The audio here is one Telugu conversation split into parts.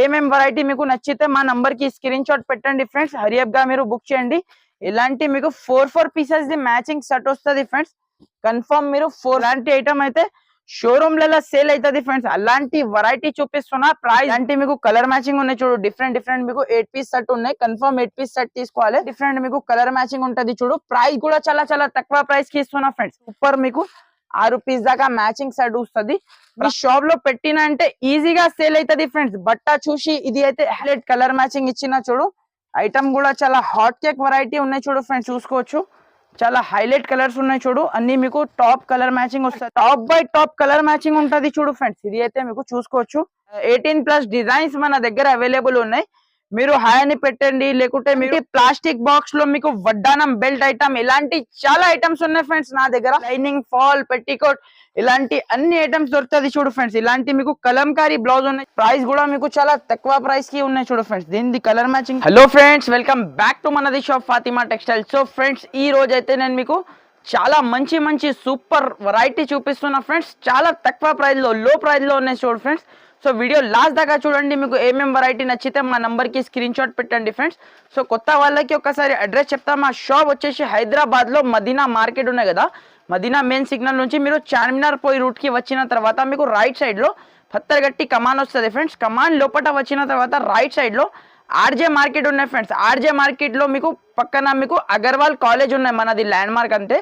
ఏమేం వెరైటీ మీకు నచ్చితే మా నంబర్ కి స్క్రీన్ షాట్ పెట్టండి ఫ్రెండ్స్, హరియప్ గా మీరు బుక్ చేయండి. ఇలాంటి మీకు 4 పీసెస్ ది మ్యాచింగ్ సెట్ వస్తుంది ఫ్రెండ్స్. కన్ఫర్మ్ మీరు 4 లాంటి ఐటమ్ అయితే షోరూమ్ లలో సేల్ అవుతుంది ఫ్రెండ్స్. అలాంటి వెరైటీ చూపిస్తున్నా. ప్రైస్ అంటే మీకు కలర్ మ్యాచింగ్ ఉన్నాయి చూడు, డిఫరెంట్ డిఫరెంట్ మీకు 8 పీస్ సెట్ ఉన్నాయి. కన్ఫర్మ్ 8 పీస్ సెట్ తీసుకోవాలి. డిఫరెంట్ మీకు కలర్ మ్యాచింగ్ ఉంటది చూడు. ప్రైస్ కూడా చాలా చాలా తక్కువ ప్రైస్ కి ఇస్తున్నా ఫ్రెండ్స్. సూపర్ మీకు 6 పీస్ దాకా మ్యాచింగ్ సెట్ వస్తుంది. మీ షాప్ లో పెట్టిన అంటే ఈజీగా సేల్ అవుతుంది ఫ్రెండ్స్. బట్ట చూసి ఇది అయితే హైలైట్ కలర్ మ్యాచింగ్ ఇచ్చిన చూడు. ఐటమ్ కూడా చాలా హాట్ కేక్ వెరైటీ ఉన్నాయి చూడు ఫ్రెండ్స్, చూసుకోవచ్చు. చాలా హైలైట్ కలర్స్ ఉన్నాయి చూడు. అన్ని మీకు టాప్ కలర్ మ్యాచింగ్ వస్తుంది. Top by top colour matching ఉంటది చూడు ఫ్రెండ్స్. ఇది అయితే మీకు చూసుకోవచ్చు. 18+ డిజైన్స్ మన దగ్గర అవైలబుల్ ఉన్నాయి. మీరు హాయ్ అని పెట్టండి, లేకుంటే మీరు ప్లాస్టిక్ బాక్స్ లో మీకు వడ్డానం బెల్ట్ ఐటమ్, ఇలాంటి చాలా ఐటమ్స్ ఉన్నాయి ఫ్రెండ్స్ నా దగ్గర. లైనింగ్, ఫాల్, పెట్టికోట్, ఇలాంటి అన్ని ఐటమ్స్ దొరుకుతుంది చూడు ఫ్రెండ్స్. ఇలాంటి మీకు కలంకారీ బ్లౌజ్ ఉన్నాయి. ప్రైస్ కూడా మీకు చాలా తక్కువ ప్రైస్ కి ఉన్నాయి చూడు ఫ్రెండ్స్. దీని colour matching. Hello friends, welcome back to మనది shop Fatima textile. So friends, ఈ రోజు అయితే నేను మీకు చాలా మంచి మంచి సూపర్ వెరైటీ చూపిస్తున్నా ఫ్రెండ్స్. చాలా తక్కువ ప్రైస్ లో, లో ప్రైస్ లో ఉన్నాయి చూడు ఫ్రెండ్స్. సో వీడియో లాస్ట్ దాకా చూడండి. మీకు ఏమేం వెరైటీ నచ్చితే మా నంబర్ కి స్క్రీన్ షాట్ పెట్టండి ఫ్రెండ్స్. సో కొత్త వాళ్ళకి ఒకసారి అడ్రస్ చెప్తా. మా షాప్ వచ్చేసి హైదరాబాద్ లో మదీనా మార్కెట్ ఉన్నాయి కదా, మదీనా మెయిన్ సిగ్నల్ నుంచి మీరు చార్మినార్ పోయి రూట్ కి వచ్చిన తర్వాత మీకు రైట్ సైడ్ లో పత్తర్గట్టి కమాన్ వస్తుంది ఫ్రెండ్స్. కమాన్ లోపల వచ్చిన తర్వాత రైట్ సైడ్ లో ఆర్జే మార్కెట్ ఉన్నాయి ఫ్రెండ్స్. ఆర్జే మార్కెట్ లో మీకు పక్కన మీకు అగర్వాల్ కాలేజ్ ఉన్నాయి, మనది ల్యాండ్ మార్క్ అంతే.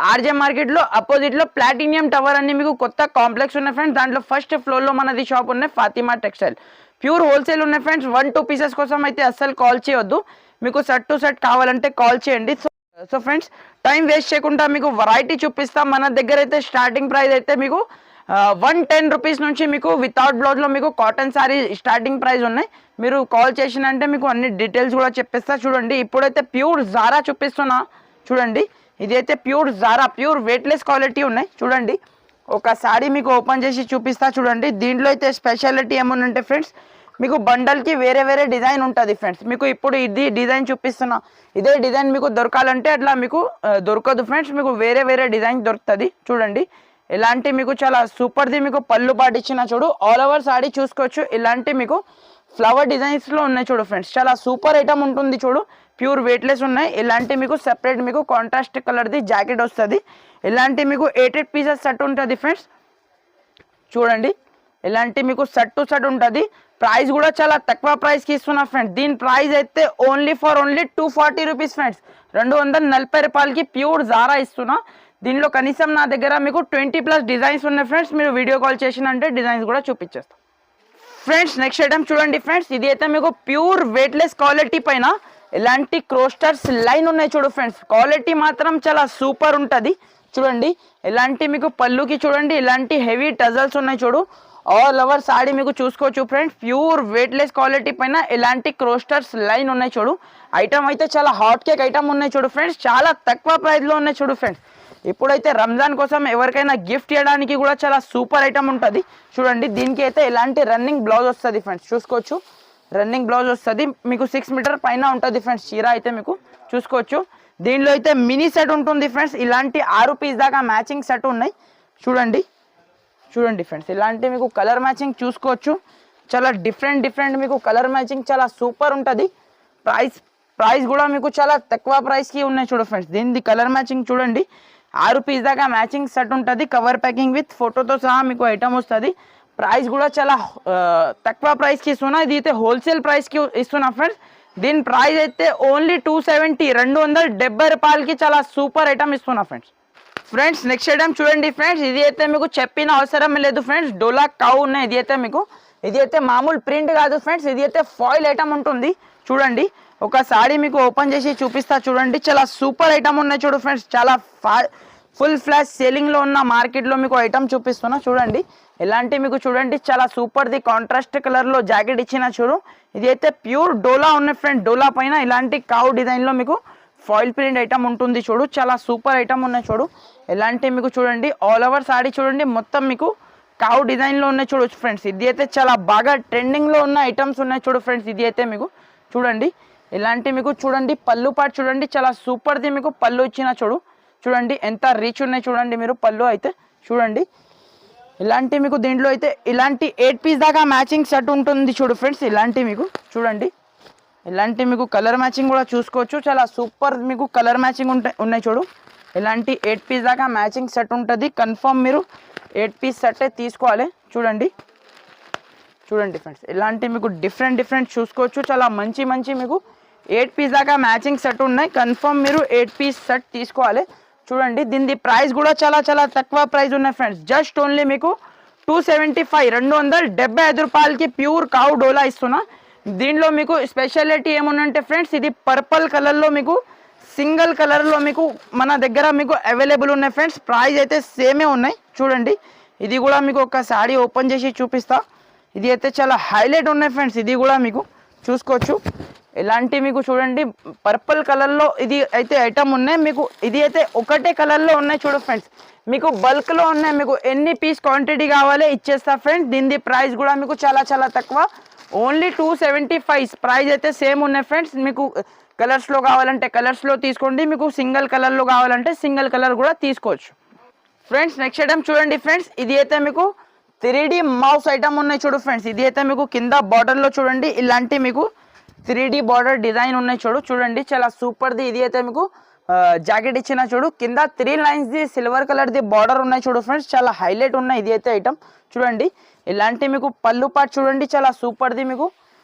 ఆర్జే మార్కెట్ లో అపోజిట్ లో ప్లాటినియం టవర్ అన్ని మీకు కొత్త కాంప్లెక్స్ ఉన్నాయి ఫ్రెండ్స్. దాంట్లో ఫస్ట్ ఫ్లోర్ లో మనది షాప్ ఉన్నాయి ఫాతిమా టెక్స్టైల్. ప్యూర్ హోల్సేల్ ఉన్నాయి ఫ్రెండ్స్. 1-2 పీసెస్ కోసం అయితే అస్సలు కాల్ చేయొద్దు. మీకు సెట్ టు సెట్ కావాలంటే కాల్ చేయండి. సో ఫ్రెండ్స్, టైం వేస్ట్ చేయకుండా మీకు వెరైటీ చూపిస్తాం. మన దగ్గర అయితే స్టార్టింగ్ ప్రైస్ అయితే మీకు 110 రూపీస్ నుంచి మీకు వితౌట్ బ్లౌజ్ లో మీకు కాటన్ సారీ స్టార్టింగ్ ప్రైస్ ఉన్నాయి. మీరు కాల్ చేసినంటే మీకు అన్ని డీటెయిల్స్ కూడా చెప్పిస్తా. చూడండి, ఇప్పుడైతే ప్యూర్ జారా చూపిస్తున్నా చూడండి. ఇది అయితే pure Zara, pure weightless quality ఉన్నాయి చూడండి. ఒక సారీ మీకు ఓపెన్ చేసి చూపిస్తా చూడండి. దీంట్లో అయితే స్పెషాలిటీ ఏమన్నంటే ఫ్రెండ్స్, మీకు బండల్ కి వేరే వేరే డిజైన్ ఉంటుంది ఫ్రెండ్స్. మీకు ఇప్పుడు ఇది డిజైన్ చూపిస్తున్నా, ఇదే డిజైన్ మీకు దొరకాలంటే అట్లా మీకు దొరకదు ఫ్రెండ్స్. మీకు వేరే వేరే డిజైన్ దొరుకుతుంది చూడండి. ఇలాంటి మీకు చాలా సూపర్ది మీకు పళ్ళు పాటించిన చూడు. ఆల్ ఓవర్ సారీ చూసుకోవచ్చు. ఇలాంటి మీకు ఫ్లవర్ డిజైన్స్ లో ఉన్నాయి చూడు ఫ్రెండ్స్. చాలా సూపర్ ఐటమ్ ఉంటుంది చూడు. ప్యూర్ వెయిట్లెస్ ఉన్నాయి. ఇలాంటి మీకు సెపరేట్ మీకు కాంట్రాస్ట్ కలర్ది జాకెట్ వస్తుంది. ఇలాంటి మీకు 8 పీసెస్ సెట్ ఉంటుంది ఫ్రెండ్స్. చూడండి, ఇలాంటి మీకు సెట్ టు సెట్ ఉంటుంది. ప్రైస్ కూడా చాలా తక్కువ ప్రైస్కి ఇస్తున్నా ఫ్రెండ్స్. దీని ప్రైస్ అయితే ఓన్లీ 240 రూపీస్ ఫ్రెండ్స్. 240 రూపాయలకి ప్యూర్ జారా ఇస్తున్నా. దీనిలో కనీసం నా దగ్గర మీకు 20+ డిజైన్స్ ఉన్నాయి ఫ్రెండ్స్. మీరు వీడియో కాల్ చేసినంటే డిజైన్స్ కూడా చూపించేస్తాం ఫ్రెండ్స్. నెక్స్ట్ ఐటమ్ చూడండి ఫ్రెండ్స్. ఇది అయితే మీకు ప్యూర్ వెయిట్లెస్ క్వాలిటీ పైన ఇలాంటి క్రోస్టర్స్ లైన్ ఉన్నాయి చూడు ఫ్రెండ్స్. క్వాలిటీ మాత్రం చాలా సూపర్ ఉంటుంది చూడండి. ఇలాంటి మీకు పళ్ళుకి చూడండి, ఇలాంటి హెవీ టజల్స్ ఉన్నాయి చూడు. ఆల్ ఓవర్ సాడీ మీకు చూసుకోవచ్చు ఫ్రెండ్స్. ప్యూర్ వెయిట్లెస్ క్వాలిటీ పైన ఇలాంటి క్రోస్టర్స్ లైన్ ఉన్నాయి చూడు. ఐటమ్ అయితే చాలా హాట్ కేక్ ఐటమ్ ఉన్నాయి చూడు ఫ్రెండ్స్. చాలా తక్కువ ప్రైస్లో ఉన్నాయి చూడు ఫ్రెండ్స్. ఇప్పుడైతే రంజాన్ కోసం ఎవరికైనా గిఫ్ట్ ఇవ్వడానికి కూడా చాలా సూపర్ ఐటమ్ ఉంటుంది చూడండి. దీనికి అయితే ఇలాంటి రన్నింగ్ బ్లౌజ్ వస్తుంది ఫ్రెండ్స్. చూసుకోవచ్చు, రన్నింగ్ బ్లౌజ్ వస్తుంది మీకు. 6 మీటర్ పైన ఉంటుంది ఫ్రెండ్స్. చీర అయితే మీకు చూసుకోవచ్చు. దీనిలో అయితే మినీ సెట్ ఉంటుంది ఫ్రెండ్స్. ఇలాంటి 6 పీస్ దాకా మ్యాచింగ్ సెట్ ఉన్నాయి చూడండి. చూడండి ఫ్రెండ్స్, ఇలాంటి మీకు కలర్ మ్యాచింగ్ చూసుకోవచ్చు. చాలా డిఫరెంట్ మీకు కలర్ మ్యాచింగ్ చాలా సూపర్ ఉంటుంది. ప్రైస్ కూడా మీకు చాలా తక్కువ ప్రైస్కి ఉన్నాయి చూడు ఫ్రెండ్స్. దీనిది కలర్ మ్యాచింగ్ చూడండి. 6 పీస్ దాకా మ్యాచింగ్ సెట్ ఉంటుంది. కవర్ ప్యాకింగ్ విత్ ఫోటోతో సహా మీకు ఐటమ్ వస్తుంది. ప్రైస్ కూడా చాలా తక్కువ ప్రైస్కి ఇస్తున్నా. ఇది అయితే హోల్సేల్ ప్రైస్కి ఇస్తున్నా ఫ్రెండ్స్. దీని ప్రైస్ అయితే ఓన్లీ 270, 270 రూపాయలకి చాలా సూపర్ ఐటమ్ ఇస్తున్నా ఫ్రెండ్స్. నెక్స్ట్ ఐటమ్ చూడండి ఫ్రెండ్స్. ఇది అయితే మీకు చెప్పిన అవసరం లేదు ఫ్రెండ్స్. డోలా కౌ ఉన్నాయి. ఇది అయితే మామూలు ప్రింట్ కాదు ఫ్రెండ్స్. ఇది అయితే ఫాయిల్ ఐటమ్ ఉంటుంది చూడండి. ఒక సారీ మీకు ఓపెన్ చేసి చూపిస్తా చూడండి. చాలా సూపర్ ఐటమ్ ఉన్నాయి చూడు ఫ్రెండ్స్. చాలా ఫుల్ ఫ్లాష్ సేలింగ్ లో ఉన్న మార్కెట్ లో మీకు ఐటమ్ చూపిస్తున్నా చూడండి. ఇలాంటి మీకు చూడండి చాలా సూపర్ది కాంట్రాస్ట్ కలర్ లో జాకెట్ ఇచ్చిన చూడు. ఇది అయితే ప్యూర్ డోలా ఉన్నాయి ఫ్రెండ్. డోలా పైన ఇలాంటి కౌ డిజైన్ లో మీకు ఫాయిల్ ప్రింట్ ఐటమ్ ఉంటుంది చూడు. చాలా సూపర్ ఐటమ్ ఉన్నాయి చూడు. ఇలాంటి మీకు చూడండి ఆల్ ఓవర్ సారీ చూడండి. మొత్తం మీకు కౌ డిజైన్ లో ఉన్నాయి చూడు ఫ్రెండ్స్. ఇది అయితే చాలా బాగా ట్రెండింగ్ లో ఉన్న ఐటమ్స్ ఉన్నాయి చూడు ఫ్రెండ్స్. ఇది అయితే మీకు చూడండి. ఇలాంటి మీకు చూడండి పళ్ళు పాటు చూడండి. చాలా సూపర్ది మీకు పళ్ళు ఇచ్చిన చూడండి ఎంత రిచ్ ఉన్నాయి చూడండి. మీరు పళ్ళు అయితే చూడండి. ఇలాంటి మీకు దీంట్లో అయితే ఇలాంటి 8 పీస్ దాకా మ్యాచింగ్ సెట్ ఉంటుంది చూడు ఫ్రెండ్స్. ఇలాంటి మీకు చూడండి, ఇలాంటి మీకు కలర్ మ్యాచింగ్ కూడా చూసుకోవచ్చు. చాలా సూపర్ మీకు కలర్ మ్యాచింగ్ ఉన్నాయి చూడు. ఇలాంటి 8 పీస్ దాకా మ్యాచింగ్ సెట్ ఉంటుంది. కన్ఫర్మ్ మీరు 8 పీస్ సెట్టే తీసుకోవాలి. చూడండి చూడండి ఫ్రెండ్స్, ఇలాంటి మీకు డిఫరెంట్ చూసుకోవచ్చు. చాలా మంచి మీకు 8 పీస్ దాకా మ్యాచింగ్ సెట్ ఉన్నాయి. కన్ఫర్మ్ మీరు 8 పీస్ సెట్ తీసుకోవాలి. చూడండి దీని ప్రైస్ కూడా చాలా తక్కువ ప్రైస్ ఉన్నాయి ఫ్రెండ్స్. జస్ట్ ఓన్లీ మీకు 275 275 రూపాయలకి ప్యూర్ కావు డోలా ఇస్తున్నా. దీనిలో మీకు స్పెషాలిటీ ఏముందంటే ఫ్రెండ్స్, ఇది పర్పుల్ కలర్లో మీకు సింగిల్ కలర్లో మీకు మన దగ్గర మీకు అవైలబుల్ ఉన్నాయి ఫ్రెండ్స్. ప్రైస్ అయితే సేమే ఉన్నాయి. చూడండి ఇది కూడా మీకు ఒక సారీ ఓపెన్ చేసి చూపిస్తా. ఇది అయితే చాలా హైలైట్ ఉన్నాయి ఫ్రెండ్స్. ఇది కూడా మీకు చూసుకోవచ్చు. ఇలాంటి మీకు చూడండి పర్పుల్ కలర్లో ఇది అయితే ఐటమ్ ఉన్నాయి మీకు. ఇది అయితే ఒకటే కలర్లో ఉన్నాయి చూడు ఫ్రెండ్స్. మీకు బల్క్లో ఉన్నాయి. మీకు ఎన్ని పీస్ క్వాంటిటీ కావాలి ఇచ్చేస్తా ఫ్రెండ్స్. దీని ప్రైస్ కూడా మీకు చాలా తక్కువ, ఓన్లీ 275. ప్రైస్ అయితే సేమ్ ఉన్నాయి ఫ్రెండ్స్. మీకు కలర్స్లో కావాలంటే కలర్స్లో తీసుకోండి, మీకు సింగిల్ కలర్లో కావాలంటే సింగిల్ కలర్ కూడా తీసుకోవచ్చు ఫ్రెండ్స్. నెక్స్ట్ ఐటమ్ చూడండి ఫ్రెండ్స్, ఇది అయితే మీకు 3D మౌస్ ఐటమ్ ఉన్నాయి చూడు ఫ్రెండ్స్. ఇది అయితే మీకు కింద బార్డర్లో చూడండి ఇలాంటి మీకు 3D బార్డర్ డిజైన్ ఉన్నాయి చూడండి చాలా సూపర్ది. ఇది అయితే మీకు జాకెట్ ఇచ్చిన చూడు, కింద 3 lines the silver colour the border ఉన్నాయి చూడు ఫ్రెండ్స్. చాలా హైలైట్ ఉన్నాయి. ఇది అయితే ఐటమ్ చూడండి. ఇలాంటి మీకు పళ్ళు పార్ట్ చూడండి, చాలా సూపర్ది మీకు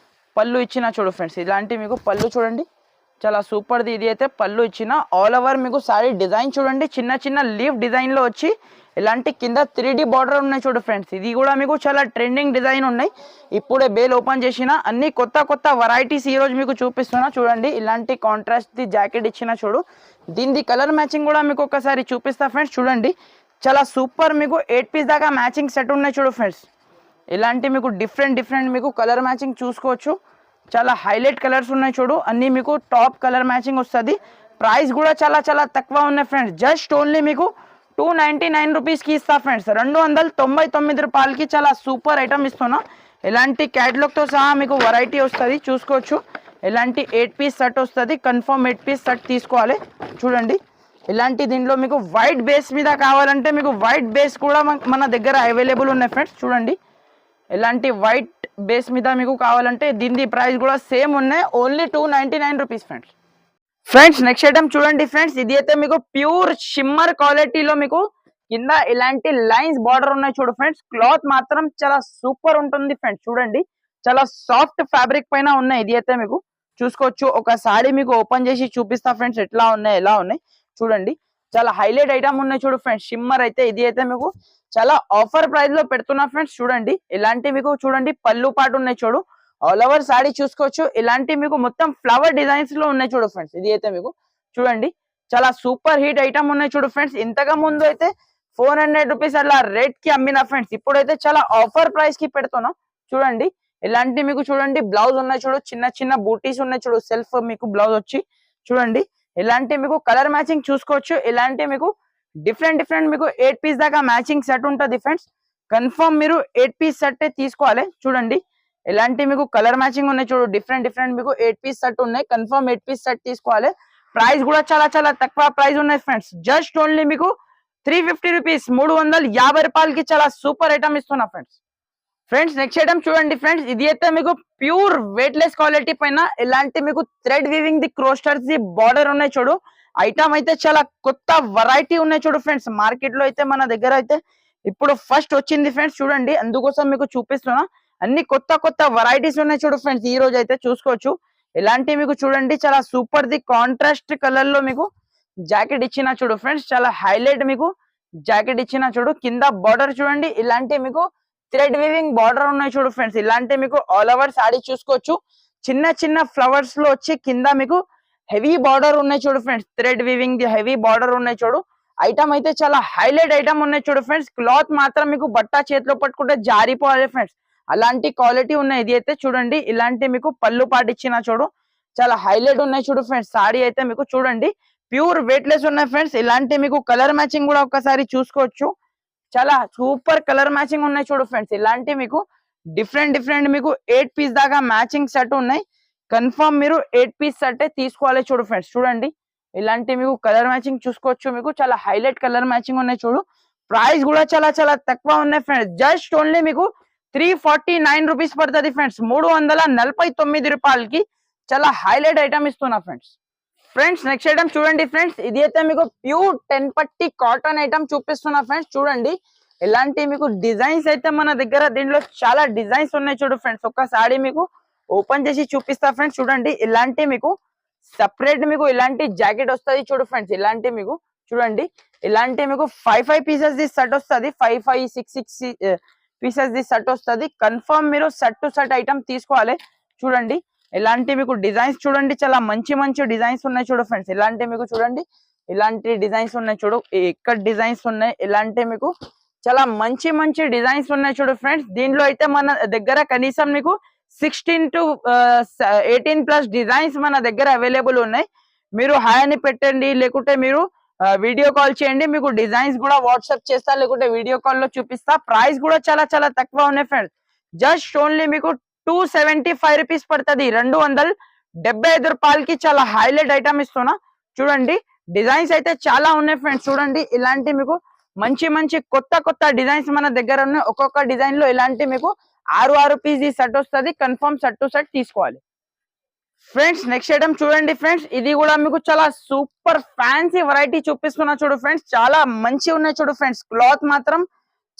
పళ్ళు ఇచ్చిన చూడు ఫ్రెండ్స్. ఇలాంటి మీకు పళ్ళు చూడండి, చాలా సూపర్ది. ఇది అయితే పళ్ళు ఇచ్చిన ఆల్ ఓవర్ మీకు సారీ డిజైన్ చూడండి, చిన్న లీఫ్ డిజైన్లో వచ్చి ఇలాంటి కింద 3D బార్డర్ ఉన్నాయి చూడు ఫ్రెండ్స్. ఇది కూడా మీకు చాలా ట్రెండింగ్ డిజైన్ ఉన్నాయి. ఇప్పుడే బేల్ ఓపెన్ చేసిన అన్ని కొత్త వెరైటీస్ ఈరోజు మీకు చూపిస్తున్నా. చూడండి ఇలాంటి కాంట్రాస్ట్ ది జాకెట్ ఇచ్చిన చూడు. దీని కలర్ మ్యాచింగ్ కూడా మీకు ఒకసారి చూపిస్తా ఫ్రెండ్స్. చూడండి చాలా సూపర్ మీకు 8 పీస్ దాకా మ్యాచింగ్ సెట్ ఉన్నాయి చూడు ఫ్రెండ్స్. ఇలాంటి మీకు డిఫరెంట్ మీకు కలర్ మ్యాచింగ్ చూసుకోవచ్చు. చాలా హైలైట్ కలర్స్ ఉన్నాయి చూడు, అన్నీ మీకు టాప్ కలర్ మ్యాచింగ్ వస్తుంది. ప్రైస్ కూడా చాలా తక్కువ ఉన్నాయి ఫ్రెండ్స్. జస్ట్ ఓన్లీ మీకు 299 రూపీస్కి ఇస్తా ఫ్రెండ్స్. 299 రూపాయలకి చాలా సూపర్ ఐటమ్ ఇస్తున్నా. ఇలాంటి క్యాటలాగ్తో సహా మీకు వెరైటీ వస్తుంది చూసుకోవచ్చు. ఇలాంటి 8 పీస్ సెట్ వస్తుంది. కన్ఫర్మ్ 8 పీస్ సెట్ తీసుకోవాలి. చూడండి ఇలాంటి దీంట్లో మీకు వైట్ బేస్ మీద కావాలంటే మీకు వైట్ బేస్ కూడా మన దగ్గర అవైలబుల్ ఉన్నాయి ఫ్రెండ్స్. చూడండి ఇలాంటి వైట్ బేస్ మీద మీకు కావాలంటే దీని ప్రైస్ కూడా సేమ్ ఉన్నాయి, only 299 rupees friends. Next item చూడండి ఫ్రెండ్స్, ఇది అయితే మీకు ప్యూర్ షిమ్మర్ క్వాలిటీలో మీకు కింద ఇలాంటి లైన్స్ బార్డర్ ఉన్నాయి చూడు ఫ్రెండ్స్. క్లాత్ మాత్రం చాలా సూపర్ ఉంటుంది ఫ్రెండ్స్. చూడండి చాలా సాఫ్ట్ ఫ్యాబ్రిక్ పైన ఉన్నాయి. ఇది అయితే మీకు చూసుకోవచ్చు. ఒకసారి మీకు ఓపెన్ చేసి చూపిస్తా ఫ్రెండ్స్ ఎట్లా ఉన్నాయి. చూడండి చాలా హైలైట్ ఐటమ్ ఉన్నాయి చూడు ఫ్రెండ్స్. షిమ్మర్ అయితే ఇది అయితే మీకు చాలా ఆఫర్ ప్రైస్ లో పెడుతున్నా ఫ్రెండ్స్. చూడండి ఇలాంటి మీకు చూడండి పళ్ళు పాటు ఉన్నాయి చూడు. ఆల్ ఓవర్ సారీ చూసుకోవచ్చు. ఇలాంటి మీకు మొత్తం ఫ్లవర్ డిజైన్స్ లో ఉన్నాయి చూడు ఫ్రెండ్స్. ఇది అయితే మీకు చూడండి చాలా సూపర్ హిట్ ఐటమ్ ఉన్నాయి చూడు ఫ్రెండ్స్. ఇంతగా ముందు అయితే 400 రూపీస్ అలా రేట్ కి అమ్మిన ఫ్రెండ్స్. ఇప్పుడైతే చాలా ఆఫర్ ప్రైస్ కి పెడుతున్నా. చూడండి ఇలాంటి మీకు చూడండి బ్లౌజ్ ఉన్నాయి చూడు, చిన్న బూటీస్ ఉన్నాయి చూడు, సెల్ఫ్ మీకు బ్లౌజ్ వచ్చి చూడండి. ఇలాంటి మీకు కలర్ మ్యాచింగ్ చూసుకోవచ్చు. ఇలాంటి మీకు డిఫరెంట్ మీకు 8 పీస్ దాకా మ్యాచింగ్ సెట్ ఉంటుంది ఫ్రెండ్స్. కన్ఫర్మ్ మీరు 8 పీస్ సెట్ తీసుకోవాలి. చూడండి ఇలాంటి మీకు కలర్ మ్యాచింగ్ ఉన్నాయి చూడు, డిఫరెంట్ మీకు 8 పీస్ సెట్ ఉన్నాయి. కన్ఫర్మ్ 8 పీస్ సెట్ తీసుకోవాలి. ప్రైస్ కూడా చాలా తక్కువ ప్రైస్ ఉన్నాయి ఫ్రెండ్స్. జస్ట్ ఓన్లీ మీకు 350 రూపీస్, 350 రూపాయలకి చాలా సూపర్ ఐటమ్ ఇస్తున్నా ఫ్రెండ్స్. నెక్స్ట్ ఐటమ్ చూడండి ఫ్రెండ్స్, ఇది అయితే మీకు ప్యూర్ వెయిట్ లెస్ క్వాలిటీ పైన ఇలాంటి మీకు థ్రెడ్ వీవింగ్ ది క్రోస్టర్స్ ది బార్డర్ ఉన్నాయి చూడు. ఐటమ్ అయితే చాలా కొత్త వెరైటీ ఉన్నాయి చూడు ఫ్రెండ్స్. మార్కెట్ లో అయితే మన దగ్గర అయితే ఇప్పుడు ఫస్ట్ వచ్చింది ఫ్రెండ్స్. చూడండి అందుకోసం మీకు చూపిస్తున్నా. అన్ని కొత్త వెరైటీస్ ఉన్నాయి చూడు ఫ్రెండ్స్. ఈ రోజు అయితే చూసుకోవచ్చు. ఇలాంటి మీకు చూడండి చాలా సూపర్ ది కాంట్రాస్ట్ కలర్ లో మీకు జాకెట్ ఇచ్చిన చూడు ఫ్రెండ్స్. చాలా హైలైట్ మీకు జాకెట్ ఇచ్చిన చూడు. కింద బార్డర్ చూడండి ఇలాంటి మీకు థ్రెడ్ వీవింగ్ బార్డర్ ఉన్నాయి చూడు ఫ్రెండ్స్. ఇలాంటి మీకు ఆల్ ఓవర్ సారీ చూసుకోవచ్చు. చిన్న ఫ్లవర్స్ లో వచ్చి కింద మీకు హెవీ బార్డర్ ఉన్నాయి చూడు friends. Thread weaving the heavy border ఉన్నాయి చూడు. ఐటమ్ అయితే చాలా హైలైట్ ఐటమ్ ఉన్నాయి చూడు ఫ్రెండ్స్. క్లాత్ మాత్రం మీకు బట్ట చేతిలో పట్టుకుంటే జారిపోవాలి ఫ్రెండ్స్, అలాంటి క్వాలిటీ ఉన్నాయి. ఇది అయితే చూడండి ఇలాంటి మీకు పళ్ళు పాటు ఇచ్చిన చూడు, చాలా హైలైట్ ఉన్నాయి చూడు ఫ్రెండ్స్. సారీ అయితే మీకు చూడండి ప్యూర్ వెయిట్ లెస్ ఉన్నాయి ఫ్రెండ్స్. ఇలాంటి మీకు కలర్ మ్యాచింగ్ కూడా ఒకసారి చూసుకోవచ్చు. చాలా సూపర్ కలర్ మ్యాచింగ్ ఉన్నాయి చూడు ఫ్రెండ్స్. ఇలాంటి మీకు డిఫరెంట్ మీకు 8 పీస్ దాకా మ్యాచింగ్ సెట్ ఉన్నాయి. కన్ఫర్మ్ మీరు 8 పీస్ సెట్ తీసుకోవాలి చూడు ఫ్రెండ్స్. చూడండి ఇలాంటి మీకు కలర్ మ్యాచింగ్ చూసుకోవచ్చు. మీకు చాలా హైలైట్ కలర్ మ్యాచింగ్ ఉన్నాయి చూడు. ప్రైస్ కూడా చాలా చాలా తక్కువ ఉన్నాయి ఫ్రెండ్స్. జస్ట్ ఓన్లీ మీకు 349 రూపీస్ పడుతుంది ఫ్రెండ్స్. 349 రూపాయలకి చాలా హైలైట్ ఐటమ్ ఇస్తున్నా ఫ్రెండ్స్. ఫ్రెండ్స్ నెక్స్ట్ ఐటమ్ చూడండి ఫ్రెండ్స్. ఇది అయితే మీకు ప్యూర్ 10 పట్టి కాటన్ ఐటమ్ చూపిస్తున్నా ఫ్రెండ్స్. చూడండి ఇలాంటి మీకు డిజైన్స్ అయితే మన దగ్గర దీంట్లో చాలా డిజైన్స్ ఉన్నాయి చూడు ఫ్రెండ్స్. ఒక్కసారి మీకు ఓపెన్ చేసి చూపిస్తా ఫ్రెండ్స్. చూడండి ఇలాంటి మీకు సపరేట్ మీకు ఇలాంటి జాకెట్ వస్తుంది చూడు ఫ్రెండ్స్. ఇలాంటి మీకు చూడండి ఇలాంటి మీకు 5 పీసెస్ ది సెట్ వస్తుంది. 5 6 పీసెస్ ది సెట్ వస్తుంది. కన్ఫర్మ్ మీరు సెట్ టు సెట్ ఐటమ్ తీసుకోవాలి. చూడండి ఇలాంటి మీకు డిజైన్స్ చూడండి చాలా మంచి మంచి డిజైన్స్ ఉన్నాయి చూడు ఫ్రెండ్స్. ఇలాంటి మీకు చూడండి ఇలాంటి డిజైన్స్ ఉన్నాయి చూడు. ఇక్కడ డిజైన్స్ ఉన్నాయి. ఇలాంటి మీకు చాలా మంచి మంచి డిజైన్స్ ఉన్నాయి చూడు ఫ్రెండ్స్. దీంట్లో అయితే మన దగ్గర కనీసం మీకు 16 to 18+ డిజైన్స్ మన దగ్గర అవైలబుల్ ఉన్నాయి. మీరు హాయ్ అని పెట్టండి, లేకుంటే మీరు వీడియో కాల్ చేయండి. మీకు డిజైన్స్ కూడా వాట్సాప్ చేస్తా, లేకుంటే వీడియో కాల్ లో చూపిస్తా. ప్రైస్ కూడా చాలా చాలా తక్కువ ఉన్నాయి ఫ్రెండ్స్. జస్ట్ ఓన్లీ మీకు 275 రూపీస్ పడుతుంది. 275 రూపాయలకి చాలా హైలైట్ ఐటమ్ ఇస్తున్నా. చూడండి డిజైన్స్ అయితే చాలా ఉన్నాయి ఫ్రెండ్స్. చూడండి ఇలాంటి మీకు మంచి మంచి కొత్త కొత్త డిజైన్స్ మన దగ్గర ఉన్నాయి. ఒక్కొక్క డిజైన్ లో ఇలాంటి మీకు 6 పీస్ సెట్ వస్తుంది. కన్ఫర్మ్ సెట్ టు సెట్ తీసుకోవాలి ఫ్రెండ్స్. నెక్స్ట్ ఐటమ్ చూడండి ఫ్రెండ్స్. ఇది కూడా మీకు చాలా సూపర్ ఫ్యాన్సీ వెరైటీ చూపిస్తున్నా చూడు ఫ్రెండ్స్. చాలా మంచి ఉన్నాయి చూడు ఫ్రెండ్స్. క్లాత్ మాత్రం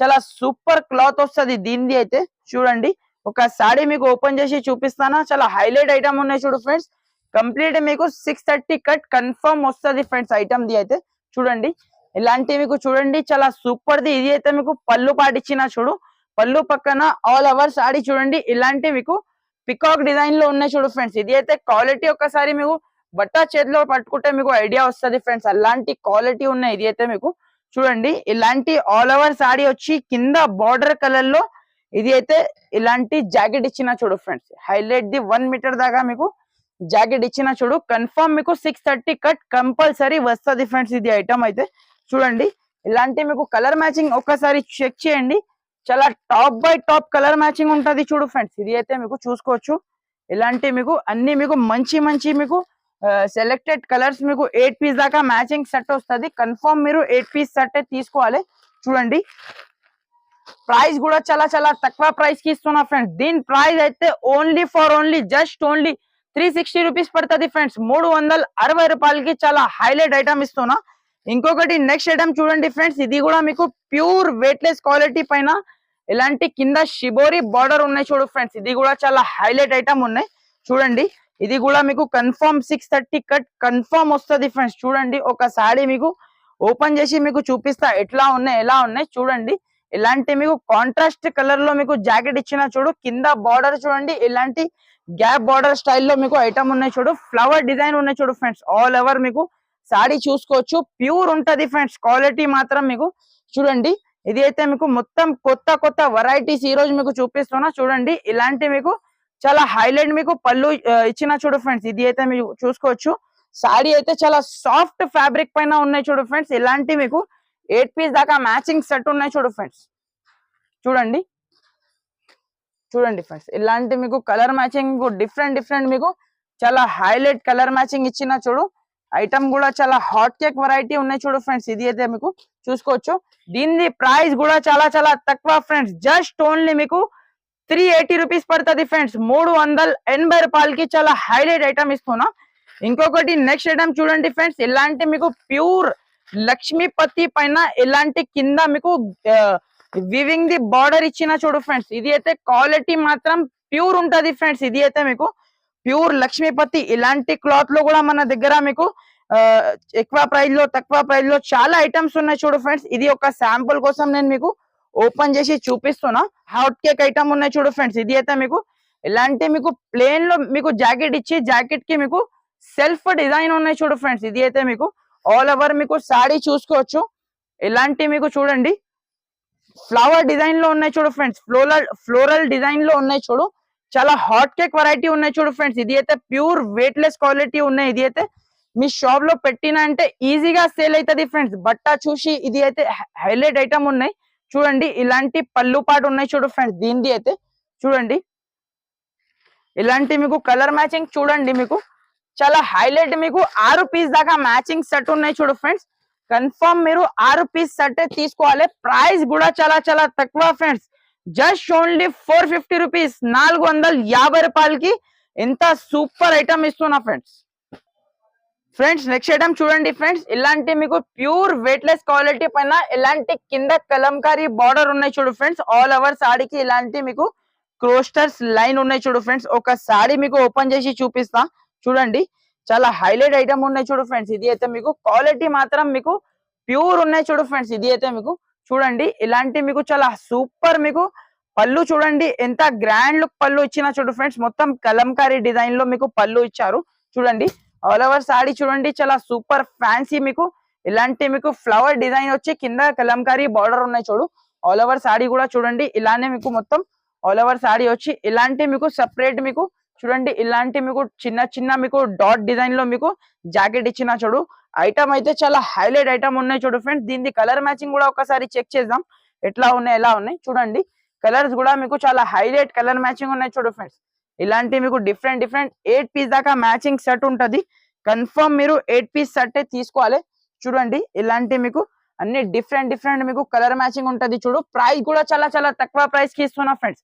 చాలా సూపర్ క్లాత్ వస్తుంది దీనిది అయితే. చూడండి ఒకసారి మీకు ఓపెన్ చేసి చూపిస్తానా. చాలా హైలైట్ ఐటమ్ ఉన్నాయి చూడు ఫ్రెండ్స్. కంప్లీట్ మీకు 630 కట్ కన్ఫర్మ్ వస్తుంది ఫ్రెండ్స్ ఐటమ్ ది అయితే. చూడండి ఇలాంటి మీకు చూడండి చాలా సూపర్ ది. ఇది అయితే మీకు పళ్ళు పాటిచ్చిన చూడు. పళ్ళు పక్కన ఆల్ ఓవర్ సారీ చూడండి ఇలాంటి మీకు పికాక్ డిజైన్ లో ఉన్నాయి చూడు ఫ్రెండ్స్. ఇది అయితే క్వాలిటీ ఒక్కసారి మీకు బట్ట చేతిలో పట్టుకుంటే మీకు ఐడియా వస్తుంది ఫ్రెండ్స్. అలాంటి క్వాలిటీ ఉన్నాయి. ఇది అయితే మీకు చూడండి ఇలాంటి ఆల్ ఓవర్ సారీ వచ్చి కింద బార్డర్ కలర్ లో ఇది అయితే ఇలాంటి జాకెట్ ఇచ్చిన చూడు ఫ్రెండ్స్. హైలైట్ ది 1 మీటర్ దాకా మీకు జాకెట్ ఇచ్చిన చూడు. కన్ఫర్మ్ మీకు 630 కట్ కంపల్సరీ వస్తుంది ఫ్రెండ్స్ ఇది ఐటమ్ అయితే. చూడండి ఇలాంటి మీకు కలర్ మ్యాచింగ్ ఒక్కసారి చెక్ చేయండి. చాలా top by top colour matching ఉంటది చూడు ఫ్రెండ్స్. ఇది అయితే మీకు చూసుకోవచ్చు. ఇలాంటి మీకు అన్ని మీకు మంచి మంచి మీకు సెలెక్టెడ్ కలర్స్ మీకు 8 పీస్ దాకా మ్యాచింగ్ సెట్ వస్తుంది. కన్ఫర్మ్ మీరు 8 పీస్ సెట్ తీసుకోవాలి. చూడండి ప్రైస్ కూడా చాలా చాలా తక్కువ ప్రైస్ కి ఇస్తున్నా ఫ్రెండ్స్. దీని ప్రైస్ అయితే only for only just only 360 rupees పడుతుంది ఫ్రెండ్స్. 360 రూపాయలకి చాలా హైలైట్ ఐటమ్ ఇస్తున్నా. ఇంకొకటి నెక్స్ట్ ఐటమ్ చూడండి ఫ్రెండ్స్. ఇది కూడా మీకు ప్యూర్ వెయిట్లెస్ క్వాలిటీ పైన ఇలాంటి కింద షిబోరి బార్డర్ ఉన్నాయి చూడు ఫ్రెండ్స్. ఇది కూడా చాలా హైలైట్ ఐటమ్ ఉన్నాయి. చూడండి ఇది కూడా మీకు కన్ఫర్మ్ 630 కట్ కన్ఫర్మ్ వస్తుంది ఫ్రెండ్స్. చూడండి ఒకసారి మీకు ఓపెన్ చేసి మీకు చూపిస్తా ఎట్లా ఉన్నాయి ఎలా ఉన్నాయి. చూడండి ఇలాంటి మీకు కాంట్రాస్ట్ కలర్ లో మీకు జాకెట్ ఇచ్చిన చూడు. కింద బార్డర్ చూడండి ఇలాంటి గ్యాప్ బార్డర్ స్టైల్లో మీకు ఐటమ్ ఉన్నాయి చూడు. ఫ్లవర్ డిజైన్ ఉన్నాయి చూడు ఫ్రెండ్స్. ఆల్ ఓవర్ మీకు సారీ చూసుకోవచ్చు. ప్యూర్ ఉంటది ఫ్రెండ్స్. క్వాలిటీ మాత్రం మీకు చూడండి. ఇది అయితే మీకు మొత్తం కొత్త కొత్త వెరైటీస్ ఈ రోజు మీకు చూపిస్తున్నా. చూడండి ఇలాంటి మీకు చాలా హైలైట్ మీకు పళ్ళు ఇచ్చిన చూడు ఫ్రెండ్స్. ఇది అయితే మీకు చూసుకోవచ్చు. సారీ అయితే చాలా సాఫ్ట్ ఫ్యాబ్రిక్ పైన ఉన్నాయి చూడు ఫ్రెండ్స్. ఇలాంటి మీకు 8 పీస్ దాకా మ్యాచింగ్ సెట్ ఉన్నాయి చూడు ఫ్రెండ్స్. చూడండి చూడండి ఫ్రెండ్స్ ఇలాంటి మీకు కలర్ మ్యాచింగ్ డిఫరెంట్ డిఫరెంట్ మీకు చాలా హైలైట్ కలర్ మ్యాచింగ్ ఇచ్చిన చూడు. ఐటమ్ కూడా చాలా హాట్ కేక్ వెరైటీ ఉన్నాయి చూడు ఫ్రెండ్స్. ఇది అయితే మీకు చూసుకోవచ్చు. దీని ప్రైస్ కూడా చాలా చాలా తక్కువ ఫ్రెండ్స్. జస్ట్ ఓన్లీ మీకు 380 రూపీస్ పడుతుంది ఫ్రెండ్స్. 380 రూపాయలకి చాలా హైలైట్ ఐటమ్ ఇస్తున్నా. ఇంకొకటి నెక్స్ట్ ఐటమ్ చూడండి ఫ్రెండ్స్. ఇలాంటి మీకు ప్యూర్ లక్ష్మీపతి పైన ఇలాంటి కింద మీకు వివింగ్ ది బార్డర్ ఇచ్చిన చూడు ఫ్రెండ్స్. ఇది అయితే క్వాలిటీ మాత్రం ప్యూర్ ఉంటది ఫ్రెండ్స్. ఇది అయితే మీకు ప్యూర్ లక్ష్మీపతి ఇలాంటి క్లాత్ లో కూడా మన దగ్గర మీకు ఎక్కువ ప్రైస్ లో తక్కువ ప్రైస్ లో చాలా ఐటమ్స్ ఉన్నాయి చూడు ఫ్రెండ్స్. ఇది ఒక శాంపుల్ కోసం నేను మీకు ఓపెన్ చేసి చూపిస్తున్నా. హాట్ కేక్ ఐటమ్ ఉన్నాయి చూడు ఫ్రెండ్స్. ఇది అయితే మీకు ఇలాంటి మీకు ప్లేన్ లో మీకు జాకెట్ ఇచ్చి జాకెట్ కి మీకు సెల్ఫ్ డిజైన్ ఉన్నాయి చూడు ఫ్రెండ్స్. ఇది అయితే మీకు ఆల్ ఓవర్ మీకు సారీ చూసుకోవచ్చు. ఇలాంటి మీకు చూడండి ఫ్లవర్ డిజైన్ లో ఉన్నాయి చూడు ఫ్రెండ్స్. ఫ్లోరల్ డిజైన్ లో ఉన్నాయి చూడు. చాలా హాట్ కేక్ వెరైటీ ఉన్నాయి చూడు ఫ్రెండ్స్. ఇది అయితే ప్యూర్ వెయిట్లెస్ క్వాలిటీ ఉన్నాయి. ఇది అయితే మీ షాప్ లో పెట్టిన అంటే ఈజీగా సేల్ అవుతుంది ఫ్రెండ్స్. బట్ట చూసి ఇది అయితే హైలైట్ ఐటమ్ ఉన్నాయి చూడండి. ఇలాంటి పళ్ళు పాటు ఉన్నాయి చూడు ఫ్రెండ్స్. దీనిది అయితే చూడండి ఇలాంటి మీకు కలర్ మ్యాచింగ్ చూడండి. మీకు చాలా హైలైట్ మీకు 6 పీస్ దాకా మ్యాచింగ్ సెట్ ఉన్నాయి చూడు ఫ్రెండ్స్. కన్ఫర్మ్ మీరు 6 పీస్ సెట్ తీసుకోవాలి. ప్రైస్ కూడా చాలా చాలా తక్కువ ఫ్రెండ్స్, జస్ట్ ఓన్లీ 450 రూపీస్, 450 రూపాయలకి ఎంత సూపర్ ఐటమ్ ఇస్తున్నా ఫ్రెండ్స్. ఫ్రెండ్స్ నెక్స్ట్ ఐటమ్ చూడండి ఫ్రెండ్స్, ఇలాంటి మీకు ప్యూర్ వెయిట్లెస్ క్వాలిటీ పైన ఇలాంటి కింద కలంకారీ బార్డర్ ఉన్నాయి చూడు ఫ్రెండ్స్. ఆల్ ఓవర్ సాడీకి ఇలాంటి మీకు క్రోస్టర్స్ లైన్ ఉన్నాయి చూడు ఫ్రెండ్స్. ఒక సాడీ మీకు ఓపెన్ చేసి చూపిస్తా చూడండి, చాలా హైలైట్ ఐటమ్ ఉన్నాయి చూడు ఫ్రెండ్స్. ఇది అయితే మీకు క్వాలిటీ మాత్రం మీకు ప్యూర్ ఉన్నాయి చూడు ఫ్రెండ్స్. ఇది అయితే మీకు చూడండి, ఇలాంటి మీకు చాలా సూపర్ మీకు పళ్ళు చూడండి, ఎంత గ్రాండ్ లుక్ పళ్ళు ఇచ్చిన చూడు ఫ్రెండ్స్. మొత్తం కలంకారీ డిజైన్ లో మీకు పళ్ళు ఇచ్చారు చూడండి. ఆల్ ఓవర్ సాడీ చూడండి, చాలా సూపర్ ఫ్యాన్సీ మీకు ఇలాంటి మీకు ఫ్లవర్ డిజైన్ వచ్చి కింద కలంకారీ బార్డర్ ఉన్నాయి చూడు. ఆల్ ఓవర్ సాడీ కూడా చూడండి, ఇలానే మీకు మొత్తం ఆల్ ఓవర్ సాడీ వచ్చి ఇలాంటి మీకు సెపరేట్ మీకు చూడండి, ఇలాంటి మీకు చిన్న చిన్న మీకు డాట్ డిజైన్ లో మీకు జాకెట్ ఇచ్చిన చూడు. ఐటమ్ అయితే చాలా హైలైట్ ఐటమ్ ఉన్నాయి చూడు ఫ్రెండ్స్. దీని కలర్ మ్యాచింగ్ కూడా ఒకసారి చెక్ చేద్దాం ఎట్లా ఉన్నాయి ఎలా ఉన్నాయి చూడండి. కలర్స్ కూడా మీకు చాలా హైలైట్ కలర్ మ్యాచింగ్ ఉన్నాయి చూడు ఫ్రెండ్స్. ఇలాంటి మీకు డిఫరెంట్ 8 పీస్ దాకా మ్యాచింగ్ సెట్ ఉంటది. కన్ఫర్మ్ మీరు 8 పీస్ సెట్ తీసుకోవాలి చూడండి. ఇలాంటి మీకు అన్ని డిఫరెంట్ మీకు కలర్ మ్యాచింగ్ ఉంటది చూడు. ప్రైస్ కూడా చాలా చాలా తక్కువ ప్రైస్ కి ఇస్తున్నా ఫ్రెండ్స్.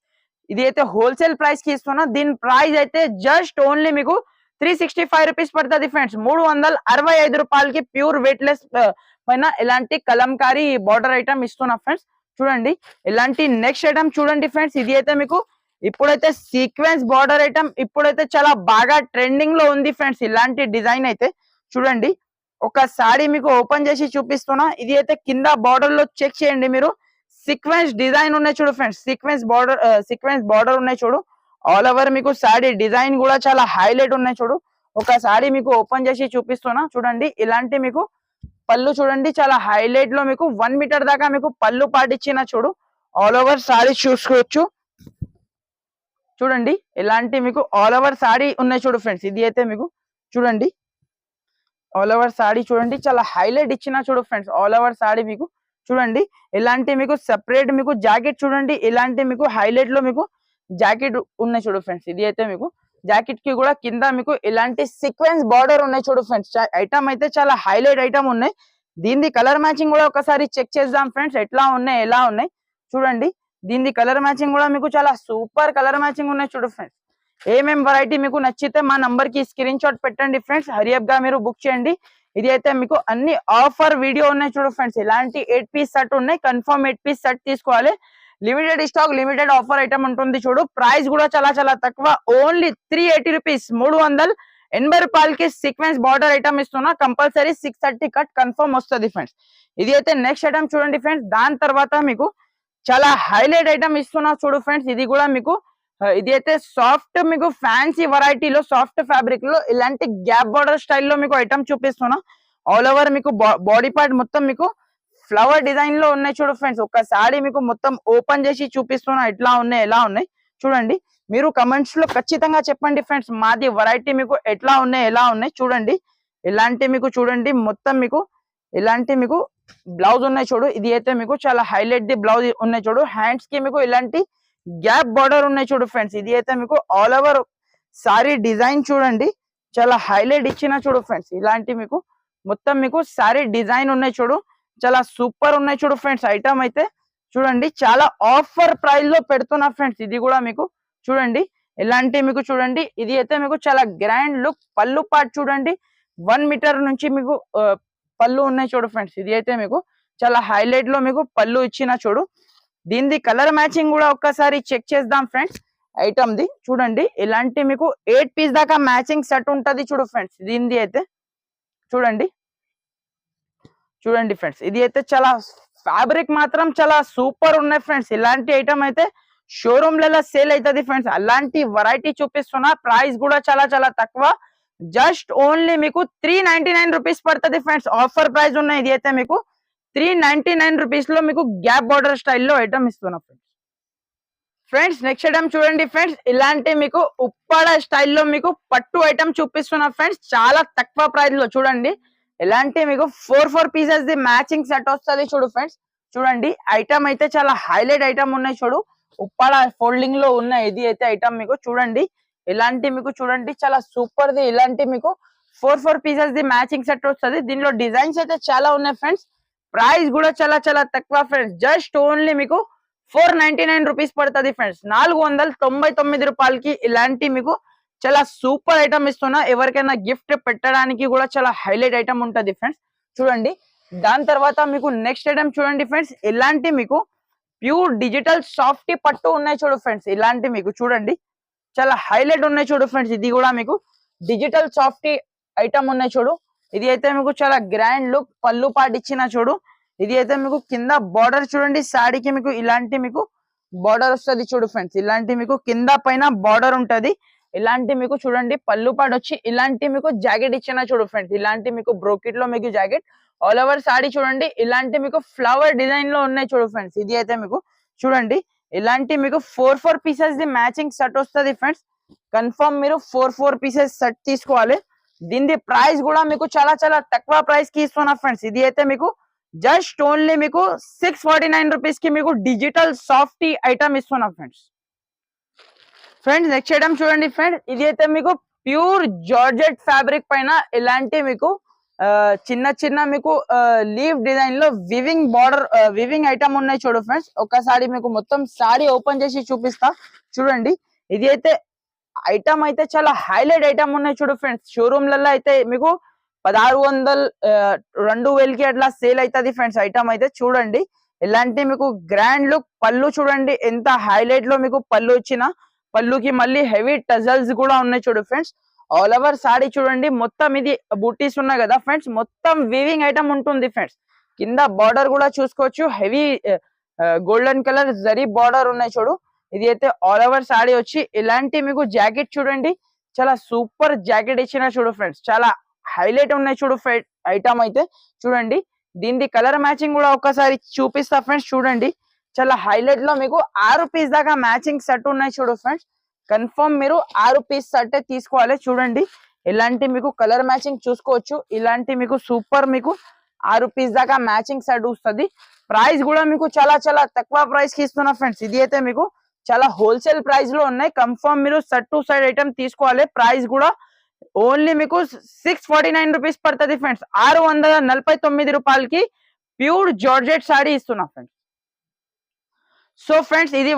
ఇది అయితే హోల్సేల్ ప్రైస్ కి ఇస్తున్నా. దీని ప్రైస్ అయితే జస్ట్ ఓన్లీ మీకు 365 రూపీస్ పడుతుంది ఫ్రెండ్స్. 365 రూపాయలకి ప్యూర్ వెయిట్లెస్ పైన ఇలాంటి కలంకారీ బార్డర్ ఐటమ్ ఇస్తున్నా ఫ్రెండ్స్ చూడండి. ఇలాంటి నెక్స్ట్ ఐటమ్ చూడండి ఫ్రెండ్స్, ఇది అయితే మీకు ఇప్పుడైతే సీక్వెన్స్ బార్డర్ ఐటమ్ ఇప్పుడైతే చాలా బాగా ట్రెండింగ్ లో ఉంది ఫ్రెండ్స్. ఇలాంటి డిజైన్ అయితే చూడండి, ఒక సారీ మీకు ఓపెన్ చేసి చూపిస్తున్నా. ఇది అయితే కింద బార్డర్ లో చెక్ చేయండి మీరు, సీక్వెన్స్ డిజైన్ ఉన్నాయి చూడు ఫ్రెండ్స్. సీక్వెన్స్ బార్డర్ ఉన్నాయి చూడు. ఆల్ ఓవర్ మీకు సారీ డిజైన్ కూడా చాలా హైలైట్ ఉన్నాయి చూడు. ఒక సారీ మీకు ఓపెన్ చేసి చూపిస్తున్నా చూడండి. ఇలాంటి మీకు పళ్ళు చూడండి, చాలా హైలైట్ లో మీకు 1 మీటర్ దాకా మీకు పళ్ళు పాటిచ్చిన చూడు. ఆల్ ఓవర్ సారీ చూసుకోవచ్చు చూడండి. ఇలాంటి మీకు ఆల్ ఓవర్ సారీ ఉన్నాయి చూడు ఫ్రెండ్స్. ఇది అయితే మీకు చూడండి, ఆల్ ఓవర్ సారీ చూడండి, చాలా హైలైట్ ఇచ్చిన చూడు ఫ్రెండ్స్. ఆల్ ఓవర్ సారీ మీకు చూడండి, ఇలాంటి మీకు సెపరేట్ మీకు జాకెట్ చూడండి, ఇలాంటి మీకు హైలైట్ లో మీకు జాకెట్ ఉన్నాయి చూడు ఫ్రెండ్స్. ఇది అయితే మీకు జాకెట్ కి కూడా కింద మీకు ఇలాంటి సీక్వెన్స్ బార్డర్ ఉన్నాయి చూడు ఫ్రెండ్స్. ఐటమ్ అయితే చాలా హైలైట్ ఐటమ్ ఉన్నాయి. దీని కలర్ మ్యాచింగ్ కూడా ఒకసారి చెక్ చేద్దాం ఫ్రెండ్స్, ఎట్లా ఉన్నాయి ఎలా ఉన్నాయి చూడండి. దీని కలర్ మ్యాచింగ్ కూడా మీకు చాలా సూపర్ కలర్ మ్యాచింగ్ ఉన్నాయి చూడు ఫ్రెండ్స్. ఏమేం వెరైటీ మీకు నచ్చితే మా నంబర్ కి స్క్రీన్ షాట్ పెట్టండి ఫ్రెండ్స్, హరియప్ గా మీరు బుక్ చేయండి. ఇది అయితే మీకు అన్ని ఆఫర్ వీడియో ఉన్నాయి చూడు ఫ్రెండ్స్. ఇలాంటి 8 పీస్ సెట్ ఉన్నాయి, కన్ఫర్మ్ 8 పీస్ సెట్ తీసుకోవాలి. Limited stock, limited offer item ఉంటుంది చూడు. ప్రైస్ కూడా చాలా చాలా తక్కువ, ఓన్లీ 380 రూపీస్, 380 రూపాయలకి సీక్వెన్స్ బార్డర్ ఐటమ్ ఇస్తున్నా. కంపల్సరీ 630 కట్ కన్ఫర్మ్ వస్తుంది ఫ్రెండ్స్. ఇది అయితే నెక్స్ట్ ఐటమ్ చూడండి ఫ్రెండ్స్. దాని తర్వాత మీకు చాలా హైలైట్ ఐటమ్ ఇస్తున్నా చూడు ఫ్రెండ్స్. ఇది కూడా మీకు ఇది అయితే సాఫ్ట్ మీకు ఫ్యాన్సీ వెరైటీలో సాఫ్ట్ ఫ్యాబ్రిక్ లో ఇలాంటి గ్యాప్ బార్డర్ స్టైల్లో మీకు ఐటమ్ చూపిస్తున్నా. ఆల్ ఓవర్ మీకు బాడీ పార్ట్ మొత్తం మీకు ఫ్లవర్ డిజైన్ లో ఉన్నాయి చూడు ఫ్రెండ్స్. ఒక్కసారి మీకు మొత్తం ఓపెన్ చేసి చూపిస్తున్నా ఎట్లా ఉన్నాయి ఎలా ఉన్నాయి చూడండి. మీరు కమెంట్స్ లో ఖచ్చితంగా చెప్పండి ఫ్రెండ్స్, మాది వెరైటీ మీకు ఎట్లా ఉన్నాయి ఎలా ఉన్నాయి చూడండి. ఇలాంటి మీకు చూడండి మొత్తం మీకు ఇలాంటి మీకు బ్లౌజ్ ఉన్నాయి చూడు. ఇది అయితే మీకు చాలా హైలైట్ ది బ్లౌజ్ ఉన్నాయి చూడు. హ్యాండ్స్ కి మీకు ఇలాంటి గ్యాప్ బార్డర్ ఉన్నాయి చూడు ఫ్రెండ్స్. ఇది అయితే మీకు ఆల్ ఓవర్ సారీ డిజైన్ చూడండి, చాలా హైలైట్ ఇచ్చిన చూడు ఫ్రెండ్స్. ఇలాంటి మీకు మొత్తం మీకు సారీ డిజైన్ ఉన్నాయి చూడు, చాలా సూపర్ ఉన్నాయి చూడు ఫ్రెండ్స్. ఐటమ్ అయితే చూడండి, చాలా ఆఫర్ ప్రైస్ లో పెడుతున్నా ఫ్రెండ్స్. ఇది కూడా మీకు చూడండి, ఇలాంటి మీకు చూడండి. ఇది అయితే మీకు చాలా గ్రాండ్ లుక్ పళ్ళు పార్ట్ చూడండి, 1 మీటర్ నుంచి మీకు పళ్ళు ఉన్నాయి చూడు ఫ్రెండ్స్. ఇది అయితే మీకు చాలా హైలైట్ లో మీకు పళ్ళు ఇచ్చిన చూడు. దీనిది కలర్ మ్యాచింగ్ కూడా ఒక్కసారి చెక్ చేద్దాం ఫ్రెండ్స్. ఐటమ్ ది చూడండి, ఇలాంటి మీకు 8 పీస్ దాకా మ్యాచింగ్ సెట్ ఉంటది చూడు ఫ్రెండ్స్. దీనిది అయితే చూడండి చూడండి ఫ్రెండ్స్. ఇది అయితే చాలా ఫ్యాబ్రిక్ మాత్రం చాలా సూపర్ ఉన్నాయి ఫ్రెండ్స్. ఇలాంటి ఐటమ్ అయితే షోరూమ్ లలో సేల్ అవుతుంది ఫ్రెండ్స్. అలాంటి వెరైటీ చూపిస్తున్నా. ప్రైస్ కూడా చాలా చాలా తక్కువ, జస్ట్ ఓన్లీ మీకు 399 రూపీస్ పడుతుంది ఫ్రెండ్స్. ఆఫర్ ప్రైస్ ఉన్నాయి. ఇది అయితే మీకు 399 రూపీస్ లో మీకు గ్యాప్ బార్డర్ స్టైల్లో ఐటమ్ ఇస్తున్నా ఫ్రెండ్స్. ఫ్రెండ్స్ నెక్స్ట్ ఐటమ్ చూడండి ఫ్రెండ్స్. ఇలాంటి మీకు ఉప్పాడ స్టైల్లో మీకు పట్టు ఐటమ్ చూపిస్తున్నా ఫ్రెండ్స్. చాలా తక్కువ ప్రైస్ లో చూడండి. ఇలాంటి మీకు 4 పీసెస్ ది మ్యాచింగ్ సెట్ వస్తుంది చూడు ఫ్రెండ్స్. చూడండి ఐటమ్ అయితే చాలా హైలైట్ ఐటమ్ ఉన్నాయి చూడు. ఉప్పాడ ఫోల్డింగ్ లో ఉన్న ఇది అయితే ఐటమ్ మీకు చూడండి. ఇలాంటి మీకు చూడండి చాలా సూపర్ ది ఇలాంటి మీకు four pieces the matching set వస్తుంది. దీనిలో డిజైన్స్ అయితే చాలా ఉన్నాయి ఫ్రెండ్స్. ప్రైస్ కూడా చాలా తక్కువ ఫ్రెండ్స్. జస్ట్ ఓన్లీ మీకు 499 రూపీస్ పడుతుంది ఫ్రెండ్స్. 499 రూపాయలకి ఇలాంటి మీకు చాలా సూపర్ ఐటమ్ ఇస్తున్నా. ఎవరికైనా గిఫ్ట్ పెట్టడానికి కూడా చాలా హైలైట్ ఐటమ్ ఉంటుంది ఫ్రెండ్స్. చూడండి, దాని తర్వాత మీకు నెక్స్ట్ ఐటమ్ చూడండి ఫ్రెండ్స్. ఇలాంటి మీకు ప్యూర్ డిజిటల్ సాఫ్టీ పట్టు ఉన్నాయి చూడు ఫ్రెండ్స్. ఇలాంటి మీకు చూడండి చాలా హైలైట్ ఉన్నాయి చూడు ఫ్రెండ్స్. ఇది కూడా మీకు డిజిటల్ సాఫ్టీ ఐటమ్ ఉన్నాయి చూడు. ఇది అయితే మీకు చాలా గ్రాండ్ లుక్ పళ్ళు పాటు ఇచ్చిన చూడు. ఇది అయితే మీకు కింద బార్డర్ చూడండి, సాడీకి మీకు ఇలాంటి మీకు బార్డర్ వస్తుంది చూడు ఫ్రెండ్స్. ఇలాంటి మీకు కింద పైన బార్డర్ ఉంటది. ఇలాంటి మీకు చూడండి పళ్ళు పాటు వచ్చి ఇలాంటి మీకు జాకెట్ ఇచ్చిన చూడు ఫ్రెండ్స్. ఇలాంటి మీకు బ్రోకెట్ లో మీకు జాకెట్ ఆల్ ఓవర్ సాడీ చూడండి. ఇలాంటి మీకు ఫ్లవర్ డిజైన్ లో ఉన్నాయి చూడు ఫ్రెండ్స్. ఇది అయితే మీకు చూడండి ఇలాంటి మీకు four pieces the matching set వస్తుంది ఫ్రెండ్స్. కన్ఫర్మ్ మీరు ఫోర్ పీసెస్ సెట్ తీసుకోవాలి. దీని ప్రైస్ కూడా మీకు చాలా తక్కువ ప్రైస్ కి ఇస్తున్నా ఫ్రెండ్స్. ఇది అయితే మీకు జస్ట్ ఓన్లీ మీకు 649 రూపీస్ కి మీకు డిజిటల్ సాఫ్టీ ఐటమ్ ఇస్తున్నా ఫ్రెండ్స్. నెక్స్ట్ ఐటమ్ చూడండి ఫ్రెండ్స్. ఇది అయితే మీకు ప్యూర్ జార్జెట్ ఫ్యాబ్రిక్ పైన ఇలాంటి మీకు చిన్న మీకు లీవ్ డిజైన్ లో వివింగ్ బార్డర్ వివింగ్ ఐటమ్ ఉన్నాయి చూడు ఫ్రెండ్స్. ఒకసారి మీకు మొత్తం సారీ ఓపెన్ చేసి చూపిస్తా చూడండి. ఇది అయితే ఐటమ్ అయితే చాలా హైలైట్ ఐటమ్ ఉన్నాయి చూడు ఫ్రెండ్స్. షోరూమ్లలో అయితే మీకు 1600 2000కి అట్లా సేల్ అవుతుంది ఫ్రెండ్స్. ఐటమ్ అయితే చూడండి ఇలాంటి మీకు గ్రాండ్ లుక్ పళ్ళు చూడండి ఎంత హైలైట్ లో మీకు పళ్ళు ఇచ్చిన. పళ్ళుకి మళ్ళీ హెవీ టజల్స్ కూడా ఉన్నాయి చూడు ఫ్రెండ్స్. ఆల్ ఓవర్ సారీ చూడండి మొత్తం ఇది బూటీస్ ఉన్నాయి కదా ఫ్రెండ్స్. మొత్తం వీవింగ్ ఐటమ్ ఉంటుంది ఫ్రెండ్స్. కింద బార్డర్ కూడా చూసుకోవచ్చు, heavy golden colour zari border ఉన్నాయి చూడు. ఇది అయితే ఆల్ ఓవర్ సారీ వచ్చి ఇలాంటి మీకు జాకెట్ చూడండి చాలా సూపర్ జాకెట్ ఇచ్చిన చూడు ఫ్రెండ్స్. చాలా హైలైట్ ఉన్నాయి చూడు ఐటమ్ అయితే చూడండి. దీని కలర్ మ్యాచింగ్ కూడా ఒక్కసారి చూపిస్తా ఫ్రెండ్స్. చూడండి చాలా హైలైట్ లో మీకు 6 పీస్ దాకా మ్యాచింగ్ సెట్ ఉన్నాయి చూడు ఫ్రెండ్స్. కన్ఫర్మ్ మీరు 6 పీస్ సెట్ తీసుకోవాలి. చూడండి ఇలాంటి మీకు కలర్ మ్యాచింగ్ చూసుకోవచ్చు. ఇలాంటి మీకు సూపర్ మీకు 6 పీస్ దాకా మ్యాచింగ్ సెట్ వస్తుంది. ప్రైస్ కూడా మీకు చాలా తక్కువ ప్రైస్ కి ఇస్తున్నా ఫ్రెండ్స్. ఇది అయితే మీకు చాలా హోల్సేల్ ప్రైస్ లో ఉన్నాయి. కన్ఫర్మ్ మీరు సెట్ టు సైడ్ ఐటమ్ తీసుకోవాలి. ప్రైస్ కూడా ఓన్లీ మీకు 649 రూపీస్ పడుతుంది ఫ్రెండ్స్. 649 రూపాయలకి ప్యూర్ జార్జెట్ సారీ ఇస్తున్నా ఫ్రెండ్స్. సో ఫ్రెండ్స్ ఇది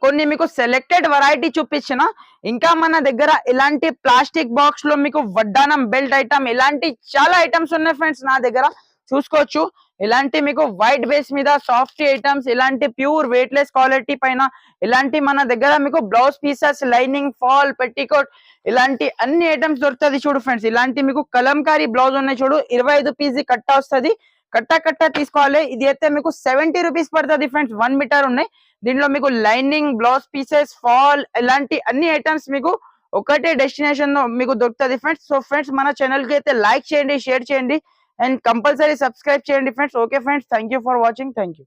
కొన్ని మీకు సెలెక్టెడ్ వెరైటీ చూపించిన. ఇంకా మన దగ్గర ఇలాంటి ప్లాస్టిక్ బాక్స్ లో మీకు వడ్డానం బెల్ట్ ఐటమ్ ఇలాంటి చాలా ఐటమ్స్ ఉన్నాయి ఫ్రెండ్స్ నా దగ్గర చూసుకోవచ్చు. ఇలాంటి మీకు వైట్ బేస్ మీద సాఫ్ట్ ఐటమ్స్, ఇలాంటి ప్యూర్ వెయిట్లెస్ క్వాలిటీ పైన ఇలాంటి మన దగ్గర మీకు blouse pieces, lining, fall, petticoat ఇలాంటి అన్ని ఐటమ్స్ దొరుకుతుంది చూడు ఫ్రెండ్స్. ఇలాంటి మీకు కలంకారీ బ్లౌజ్ ఉన్నాయి చూడు. 25 పీస్ కట్ట వస్తుంది. కట్ట తీసుకోవాలి. ఇది అయితే మీకు 70 రూపీస్ పడుతుంది ఫ్రెండ్స్. 1 మీటర్ ఉన్నాయి. దీనిలో మీకు లైనింగ్, బ్లౌజ్ పీసెస్, ఫాల్ ఇలాంటి అన్ని ఐటమ్స్ మీకు ఒకటే డెస్టినేషన్ లో మీకు దొరుకుతుంది ఫ్రెండ్స్. సో ఫ్రెండ్స్ మన ఛానల్ కి అయితే లైక్ చేయండి, షేర్ చేయండి అండ్ కంపల్సరీ సబ్స్క్రైబ్ చేయండి friends. Okay friends, thank you for watching. Thank you.